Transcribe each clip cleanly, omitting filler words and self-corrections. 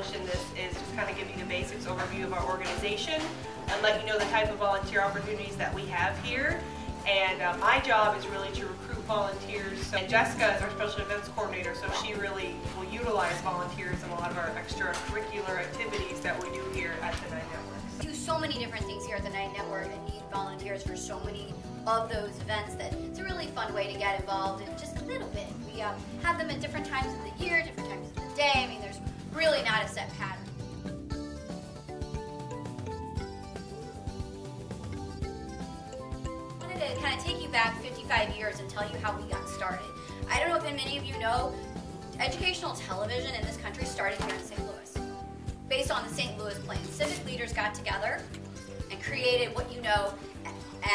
accomplish in this is just kind of give you the basics overview of our organization and let you know the type of volunteer opportunities that we have here. And my job is really to recruit volunteers. And Jessica is our special events coordinator, so she really will utilize volunteers in a lot of our extracurricular activities that we do here at the NineNetwork. We do so many different things here at the NineNetwork and need volunteers for so many of those events that it's a really fun way to get involved in just a little bit. We have them at different times of the year, different times of the day. I mean, there's really not a set pattern. I wanted to kind of take you back 55 years and tell you how we got started. I don't know if many of you know, educational television in this country started here in St. Louis. Based on the St. Louis plan, civic leaders got together and created what you know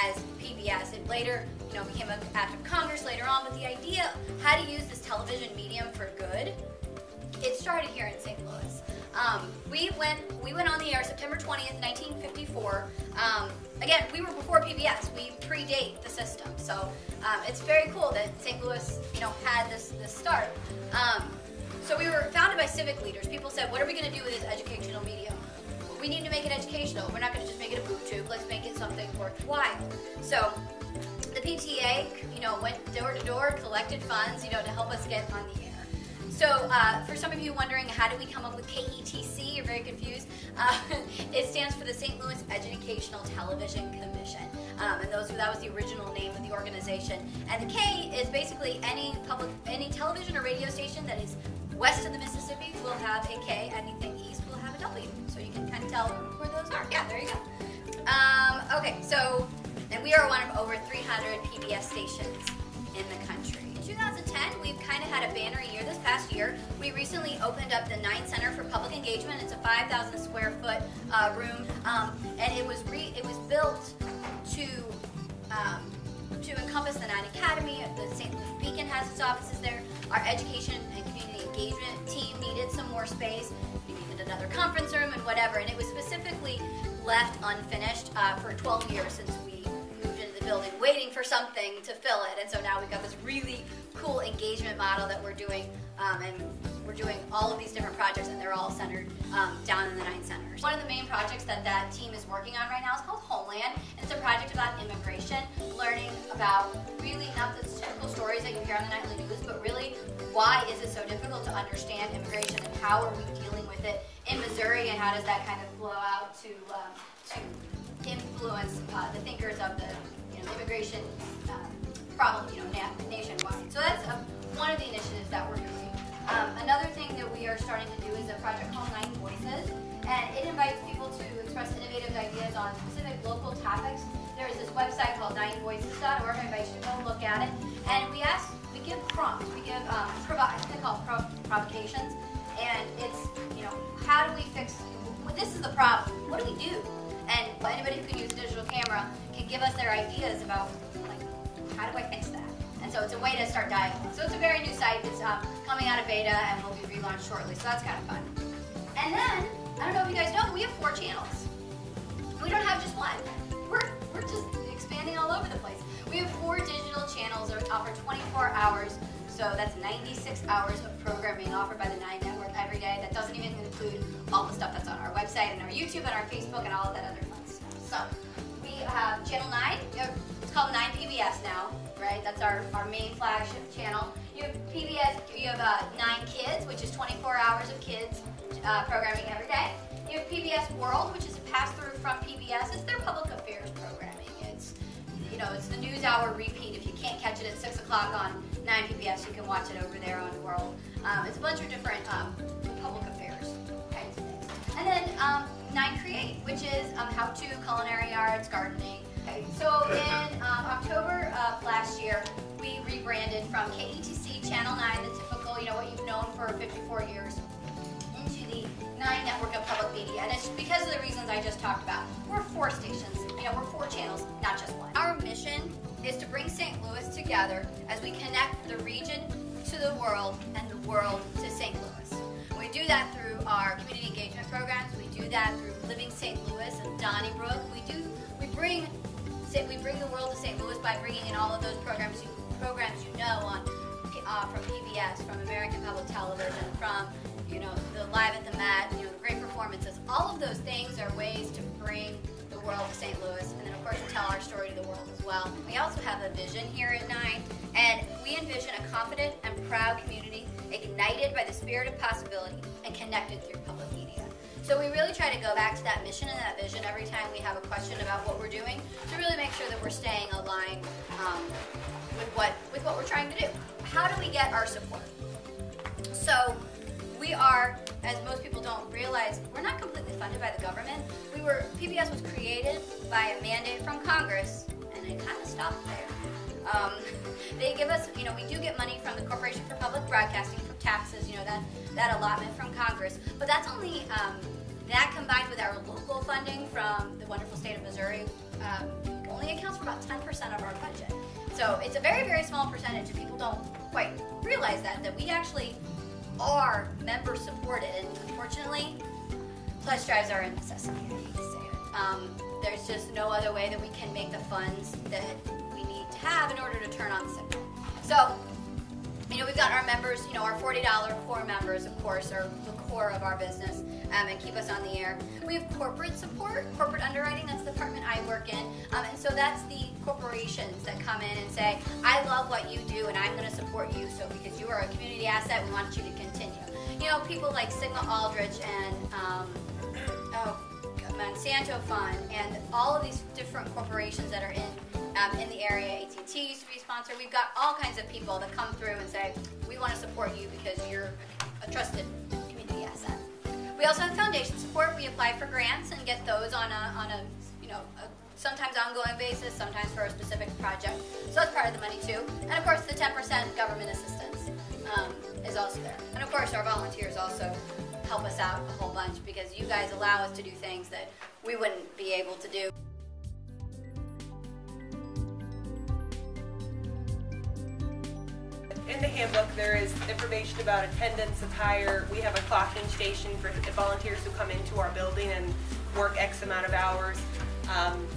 as PBS. It later, became an act of Congress later on, but the idea how to use this television medium for good, it started here in St. Louis. We went on the air September 20th, 1954. Again, we were before PBS. We predate the system, so it's very cool that St. Louis, had this start. So we were founded by civic leaders. People said, what are we going to do with this educational medium? We need to make it educational. We're not going to just make it a boob tube. Let's make it something worthwhile. So the PTA, went door to door, collected funds, to help us get on the air. So for some of you wondering, how did we come up with KETC? You're very confused. It stands for the St. Louis Educational Television Commission. And that was the original name of the organization. And the K is basically any television or radio station that is west of the Mississippi will have a K. Anything east will have a W. So you can kind of tell where those are. Yeah, there you go. Okay, so and we are one of over 300 PBS stations in the country. In 2010, we've kind of had a banner year. This past year, we recently opened up the Nine Center for Public Engagement. It's a 5,000 square foot room, and it was built to encompass the Nine Academy. The St. Louis Beacon has its offices there. Our education and community engagement team needed some more space. We needed another conference room and whatever, and it was specifically left unfinished for 12 years since we moved into the building, waiting for something to fill it. And so now we've got this really cool engagement model that we're doing, and we're doing all of these different projects, and they're all centered down in the Nine Centers. One of the main projects that team is working on right now is called Homeland. It's a project about immigration, learning about really not the typical stories that you hear on the nightly news, but really why is it so difficult to understand immigration and how are we dealing with it in Missouri, and how does that kind of flow out to influence the thinkers of the immigration problem nationwide. So that's one of the initiatives that we're doing. Another thing that we are starting to do is a project called Nine Voices, and it invites people to express innovative ideas on specific local topics. There's this website called ninevoices.org. I invite you to go look at it. And we give prompts, we give they call provocations, and it's how do we fix? This is the problem. What do we do? And anybody who can use a digital camera can give us their ideas about how do I fix that? And so it's a way to start dialogue. So it's a very new site. It's coming out of beta and will be relaunched shortly. So that's kind of fun. And then, I don't know if you guys know, we have 4 channels. We don't have just one. We're just expanding all over the place. We have 4 digital channels that offer 24 hours. So that's 96 hours of programming offered by the NineNetwork every day. That doesn't even include all the stuff that's on our website and our YouTube and our Facebook and all of that other fun stuff. So we have Channel 9. It's called 9PBS now, right? That's our main flagship channel. You have PBS. You have 9Kids, which is 24 hours of kids programming every day. You have PBS World, which is a pass-through from PBS. It's their public affairs programming. It's the news hour repeat. If you can't catch it at 6 o'clock on 9PBS, you can watch it over there on World. It's a bunch of different public affairs kinds of things. And then 9Create, which is how-to, culinary arts, gardening. Okay. So in October of last year, we rebranded from KETC Channel 9, the typical, what you've known for 54 years, into the NineNetwork of Public Media. And it's because of the reasons I just talked about. We're 4 stations. We're 4 channels, not just one. Our mission is to bring St. Louis together as we connect the region to the world and the world to St. Louis. We do that through our community engagement programs. We do that through Living St. Louis and Donnybrook. We bring the world to St. Louis by bringing in all of those programs you know on from PBS, from American Public Television, from you know, the Live at the Met, you know, the great performances. All of those things are ways to bring the world to St. Louis, and then of course to tell our story to the world as well. We also have a vision here at Nine, and we envision a confident and proud community ignited by the spirit of possibility and connected through public media. So we really try to go back to that mission and that vision every time we have a question about what we're doing to really make sure that we're staying aligned with what we're trying to do. How do we get our support? So we are, as most people don't realize, we're not completely funded by the government. PBS was created by a mandate from Congress, and it kind of stopped there. They give us, you know, we do get money from the Corporation for Public Broadcasting from taxes, you know, that allotment from Congress. But that's only, that combined with our local funding from the wonderful state of Missouri, only accounts for about 10% of our budget. So it's a very, very small percentage, and people don't quite realize that we actually are member supported, and unfortunately, pledge drives are a necessity. I hate to say it. There's just no other way that we can make the funds that we need to have in order to turn on the signal. So, you know, we've got our members, you know, our $40 core members, of course, are the core of our business and keep us on the air. We have corporate support, corporate underwriting, that's the department I work in, and so that's the corporations that come in and say, I love what you do and I'm going to support you, so because you are a community asset, we want you to continue. You know, people like Sigma Aldrich and Monsanto Fund and all of these different corporations that are in the area. AT&T used to be a sponsor. We've got all kinds of people that come through and say, we want to support you because you're a trusted community asset. We also have foundation support. We apply for grants and get those on a you know, sometimes ongoing basis, sometimes for a specific project. So that's part of the money too. And of course the 10% government assistance is also there. And of course our volunteers also help us out a whole bunch because you guys allow us to do things that we wouldn't be able to do. In the handbook, there is information about attendance, attire. We have a clocking station for the volunteers who come into our building and work X amount of hours.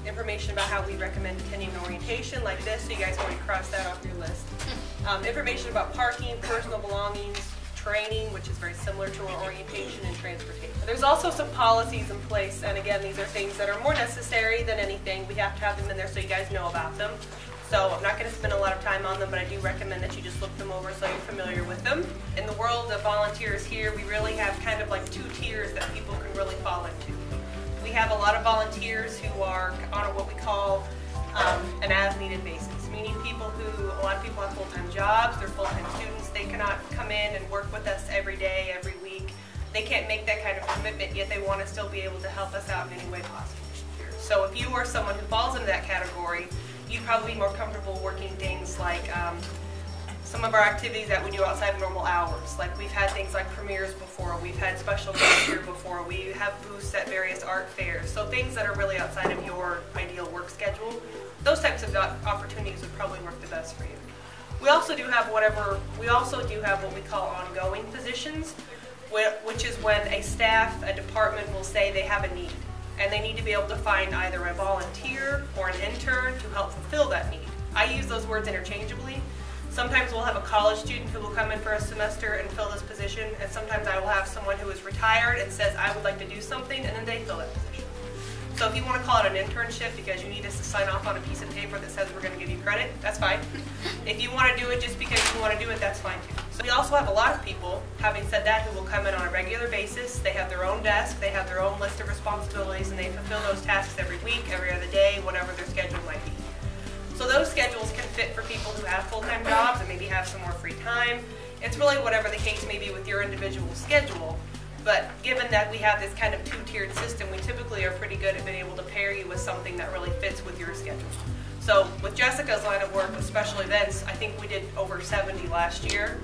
Information about how we recommend attending an orientation like this, so you guys already crossed that off your list. Information about parking, personal belongings, training, which is very similar to our orientation, and transportation. There's also some policies in place, and again, these are things that are more necessary than anything. We have to have them in there so you guys know about them. So I'm not going to spend a lot of time on them, but I do recommend that you just look them over so you're familiar with them. In the world of volunteers here, we really have kind of like two tiers that people can really fall into. We have a lot of volunteers who are on what we call an as-needed basis, meaning people who, a lot of people have full-time jobs, they're full-time students, they cannot come in and work with us every day, every week. They can't make that kind of commitment, yet they want to still be able to help us out in any way possible. So if you are someone who falls into that category, you'd probably be more comfortable working things like some of our activities that we do outside of normal hours. Like we've had things like premieres before, we've had special guests here before, we have booths at various art fairs. So things that are really outside of your ideal work schedule, those types of opportunities would probably work the best for you. We also do have what we call ongoing positions, which is when a staff, a department will say they have a need. And they need to be able to find either a volunteer or an intern to help fulfill that need. I use those words interchangeably. Sometimes we'll have a college student who will come in for a semester and fill this position, and sometimes I will have someone who is retired and says, I would like to do something, and then they fill that position. So if you want to call it an internship because you need us to sign off on a piece of paper that says we're going to give you credit, that's fine. If you want to do it just because you want to do it, that's fine too. So we also have a lot of people, having said that, who will come in on a regular basis. They have their own desk, they have their own list of responsibilities, and they fulfill those tasks every week, every other day, whatever their schedule might be. So those schedules can fit for people who have full-time jobs and maybe have some more free time. It's really whatever the case may be with your individual schedule. But given that we have this kind of two-tiered system, we typically are pretty good at being able to pair you with something that really fits with your schedule. So with Jessica's line of work with special events, I think we did over 70 last year.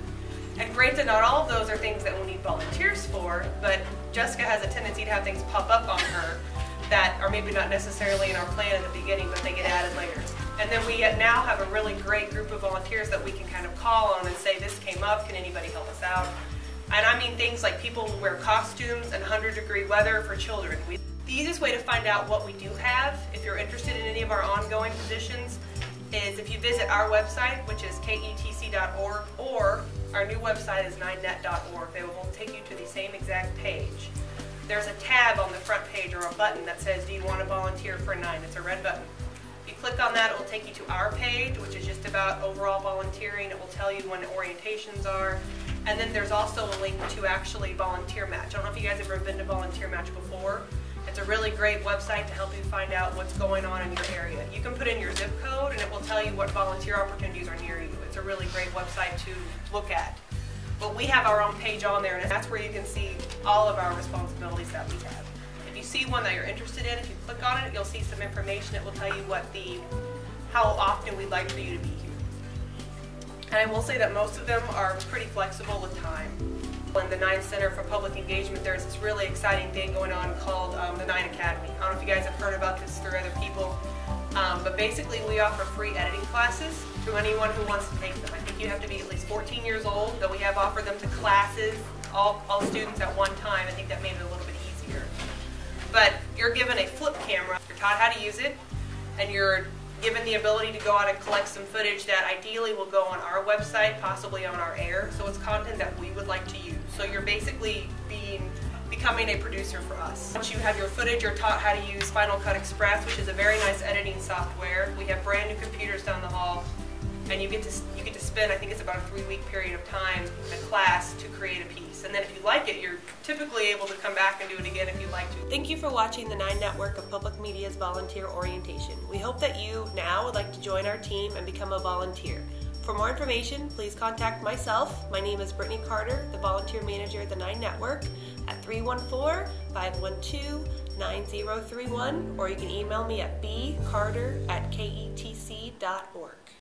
And granted, not all of those are things that we need volunteers for, but Jessica has a tendency to have things pop up on her that are maybe not necessarily in our plan at the beginning, but they get added later. And then we now have a really great group of volunteers that we can kind of call on and say, this came up, can anybody help us out? And I mean things like people who wear costumes in 100-degree weather for children. The easiest way to find out what we do have, if you're interested in any of our ongoing positions, is if you visit our website, which is KETC.org, or our new website is NineNet.org. They will both take you to the same exact page. There's a tab on the front page or a button that says, do you want to volunteer for Nine? It's a red button. If you click on that, it will take you to our page, which is just about overall volunteering. It will tell you when the orientations are. And then there's also a link to actually Volunteer Match. I don't know if you guys have ever been to Volunteer Match before. It's a really great website to help you find out what's going on in your area. You can put in your zip code and it will tell you what volunteer opportunities are near you. It's a really great website to look at. But we have our own page on there, and that's where you can see all of our responsibilities that we have. If you see one that you're interested in, if you click on it, you'll see some information. It will tell you how often we'd like for you to be here. And I will say that most of them are pretty flexible with time. In the Nine Center for Public Engagement, there's this really exciting thing going on called the Nine Academy. I don't know if you guys have heard about this through other people, but basically we offer free editing classes to anyone who wants to take them. I think you have to be at least 14 years old, though we have offered them to classes, all students at one time. I think that made it a little bit easier. But you're given a flip camera, you're taught how to use it, and you're given the ability to go out and collect some footage that ideally will go on our website, possibly on our air. So it's content that we would like to use. So you're basically becoming a producer for us. Once you have your footage, you're taught how to use Final Cut Express, which is a very nice editing software. We have brand new computers down the hall, and you get to spend, I think it's about a 3-week period of time in a class to create a piece. And then if you like it, you're typically able to come back and do it again if you'd like to. Thank you for watching the Nine Network of Public Media's Volunteer Orientation. We hope that you now would like to join our team and become a volunteer. For more information, please contact myself. My name is Brittany Carter, the Volunteer Manager at the Nine Network, at 314-512-9031, or you can email me at bcarter@ketc.org.